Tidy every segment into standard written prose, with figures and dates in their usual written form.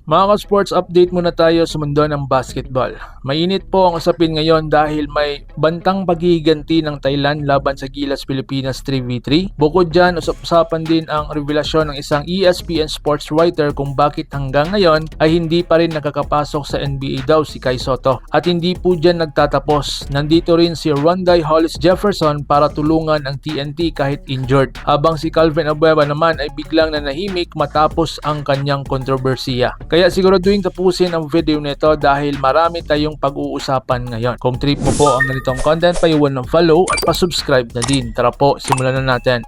Mga ka-sports, update muna tayo sa mundo ng basketball. Mainit po ang usapin ngayon dahil may bantang paghihiganti ng Thailand laban sa Gilas Pilipinas 3v3. Bukod dyan, usap-usapan din ang revelasyon ng isang ESPN sports writer kung bakit hanggang ngayon ay hindi pa rin nakakapasok sa NBA daw si Kai Sotto. At hindi po dyan nagtatapos. Nandito rin si Rondae Hollis Jefferson para tulungan ang TNT kahit injured. Habang si Calvin Abueva naman ay biglang nanahimik matapos ang kanyang kontrobersiya. Kaya siguraduhin tapusin ang video nito dahil marami tayong pag-uusapan ngayon. Kung trip mo po ang ganitong content, paiwan ng follow at pa-subscribe na din. Tara po, simulan na natin.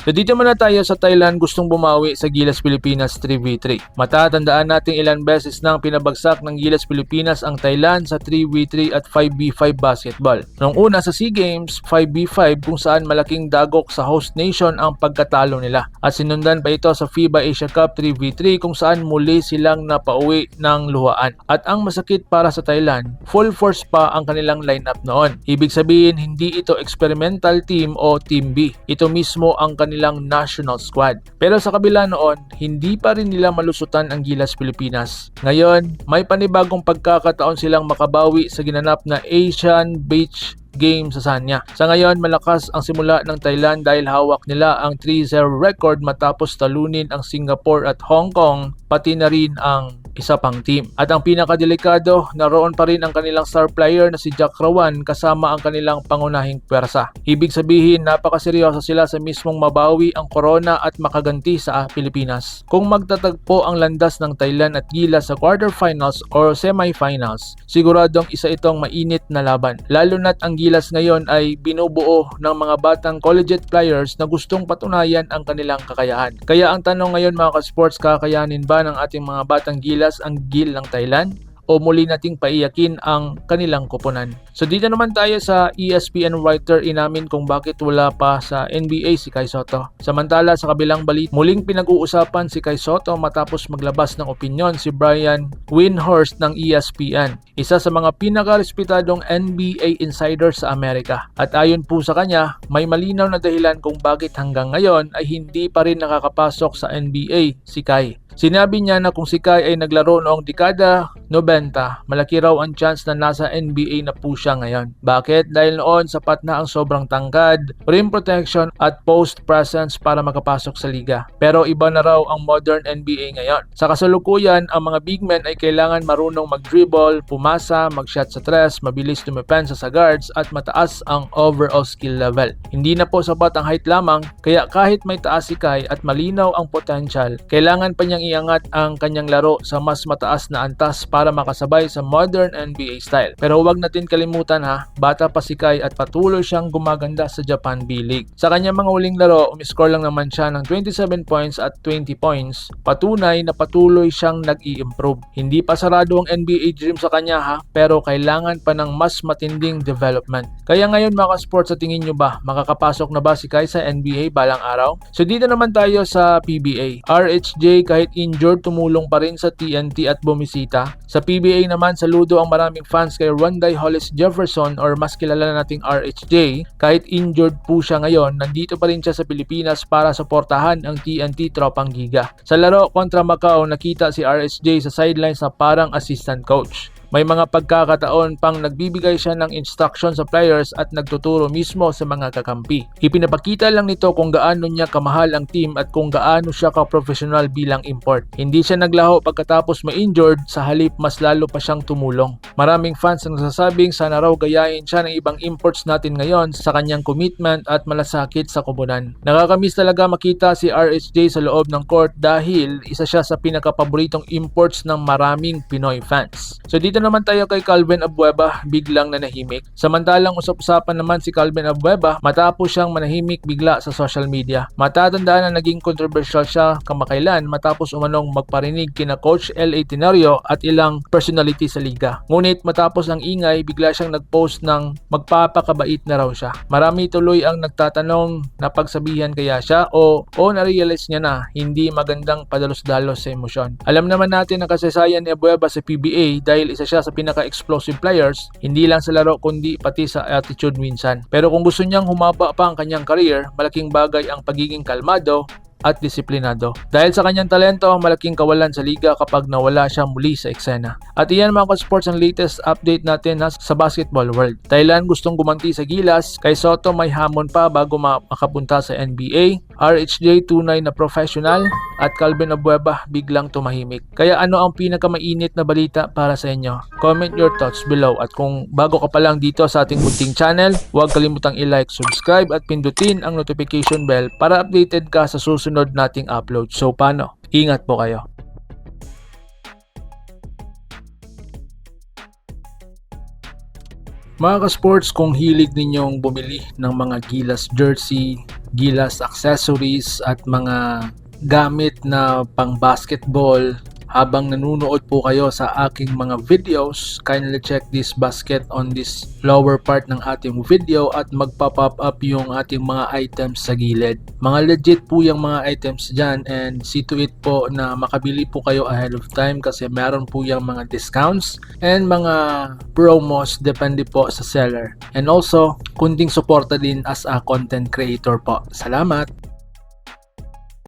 So dito muna tayo sa Thailand gustong bumawi sa Gilas Pilipinas 3v3. Matatandaan natin ilang beses nang pinabagsak ng Gilas Pilipinas ang Thailand sa 3v3 at 5v5 basketball. Noong una sa SEA Games 5v5 kung saan malaking dagok sa host nation ang pagkatalo nila. At sinundan pa ito sa FIBA Asia Cup 3v3 kung saan muli silang napauwi ng luhaan. At ang masakit para sa Thailand, full force pa ang kanilang lineup noon. Ibig sabihin hindi ito experimental team o Team B. Ito mismo ang kanilang national squad. Pero sa kabila noon, hindi pa rin nila malusutan ang Gilas Pilipinas. Ngayon, may panibagong pagkakataon silang makabawi sa ginanap na Asian Beach game sa Sanya. Sa ngayon, malakas ang simula ng Thailand dahil hawak nila ang 3-0 record matapos talunin ang Singapore at Hong Kong, pati na rin ang isa pang team. At ang pinakadelikado, naroon pa rin ang kanilang star player na si Jack Rawan kasama ang kanilang pangunahing pwersa. Ibig sabihin, napakaseryoso sila sa mismong mabawi ang corona at makaganti sa Pilipinas. Kung magtatagpo ang landas ng Thailand at Gilas sa quarterfinals or semifinals, siguradong isa itong mainit na laban. Lalo na't ang Gilas ngayon ay binubuo ng mga batang collegiate players na gustong patunayan ang kanilang kakayahan. Kaya ang tanong ngayon mga ka-sports, kakayanin ba ng ating mga batang Gilas ang gil ng Thailand o muli nating paiyakin ang kanilang koponan? So dito naman tayo sa ESPN writer, inamin kung bakit wala pa sa NBA si Kai Sotto. Samantala sa kabilang balit, muling pinag-uusapan si Kai Sotto matapos maglabas ng opinyon si Brian Windhorst ng ESPN, isa sa mga pinaka-respetadong NBA insider sa Amerika. At ayon po sa kanya, may malinaw na dahilan kung bakit hanggang ngayon ay hindi pa rin nakakapasok sa NBA si Kai. Sinabi niya na kung si Kai ay naglaro noong dekada 90, malaki raw ang chance na nasa NBA na po siya ngayon. Bakit? Dahil noon sapat na ang sobrang tangkad, rim protection at post presence para makapasok sa liga. Pero iba na raw ang modern NBA ngayon. Sa kasalukuyan, ang mga big men ay kailangan marunong mag-dribble, pumasa, mag-shot sa tres, mabilis dumepensa sa guards at mataas ang overall skill level. Hindi na po sapat ang height lamang, kaya kahit may taas si Kai at malinaw ang potential, kailangan pa niyang iangat ang kanyang laro sa mas mataas na antas para makasabay sa modern NBA style. Pero huwag natin kalimutan bata pa si Kai at patuloy siyang gumaganda sa Japan B-League. Sa kanyang mga huling laro, umiscore lang naman siya ng 27 points at 20 points. Patunay na patuloy siyang nag-i-improve. Hindi pa sarado ang NBA dream sa kanya pero kailangan pa ng mas matinding development. Kaya ngayon mga sports, sa tingin nyo ba, makakapasok na ba si Kai sa NBA balang araw? So dito naman tayo sa PBA. RHJ kahit injured, tumulong pa rin sa TNT at bumisita. Sa PBA naman, saludo ang maraming fans kay Rondae Hollis Jefferson or mas kilala nating RHJ. Kahit injured po siya ngayon, nandito pa rin siya sa Pilipinas para suportahan ang TNT Tropang Giga. Sa laro kontra Macau, nakita si RHJ sa sidelines na parang assistant coach. May mga pagkakataon pang nagbibigay siya ng instruction sa players at nagtuturo mismo sa mga kakampi. Ipinapakita lang nito kung gaano niya kamahal ang team at kung gaano siya ka-professional bilang import. Hindi siya naglaho pagkatapos ma-injured, sa halip mas lalo pa siyang tumulong. Maraming fans ang nagsasabing sana raw gayahin siya ng ibang imports natin ngayon sa kanyang commitment at malasakit sa koponan. Nakakamiss talaga makita si RHJ sa loob ng court dahil isa siya sa pinakapaboritong imports ng maraming Pinoy fans. So dito naman tayo kay Calvin Abueva, biglang nanahimik. Samantalang usap-usapan naman si Calvin Abueva matapos siyang manahimik bigla sa social media. Matatandaan na naging controversial siya kamakailan matapos umanong magparinig kina Coach L.A. Tenorio at ilang personality sa liga. Ngunit matapos ang ingay, bigla siyang nagpost ng magpapakabait na raw siya. Marami tuloy ang nagtatanong na pagsabihan kaya siya o na-realize niya na hindi magandang padalos-dalos sa emosyon. Alam naman natin ang kasaysayan ni Abueva sa PBA dahil isa siya sa pinaka-explosive players, hindi lang sa laro kundi pati sa attitude minsan. Pero kung gusto niyang humaba pa ang kanyang career, malaking bagay ang pagiging kalmado at disiplinado. Dahil sa kanyang talento, malaking kawalan sa liga kapag nawala siya muli sa eksena. At iyan mga ka-sports ang latest update natin sa basketball world. Thailand gustong gumanti sa gilas, kay Soto may hamon pa bago makapunta sa NBA, RHJ tunay na professional, at Calvin Abueva biglang tumahimik. Kaya ano ang pinakamainit na balita para sa inyo? Comment your thoughts below, at kung bago ka pa lang dito sa ating munting channel, huwag kalimutang i-like, subscribe at pindutin ang notification bell para updated ka sa susunod nating upload. So paano? Ingat po kayo. Mga ka-sports, kung hilig ninyong bumili ng mga Gilas jersey, Gilas accessories at mga gamit na pang basketball, habang nanunood po kayo sa aking mga videos, kindly check this basket on this lower part ng ating video at magpa-pop up yung ating mga items sa gilid. Mga legit po yung mga items dyan, and see to it po na makabili po kayo ahead of time kasi meron po yung mga discounts and mga promos depende po sa seller. And also, kunting suporta din as a content creator po. Salamat!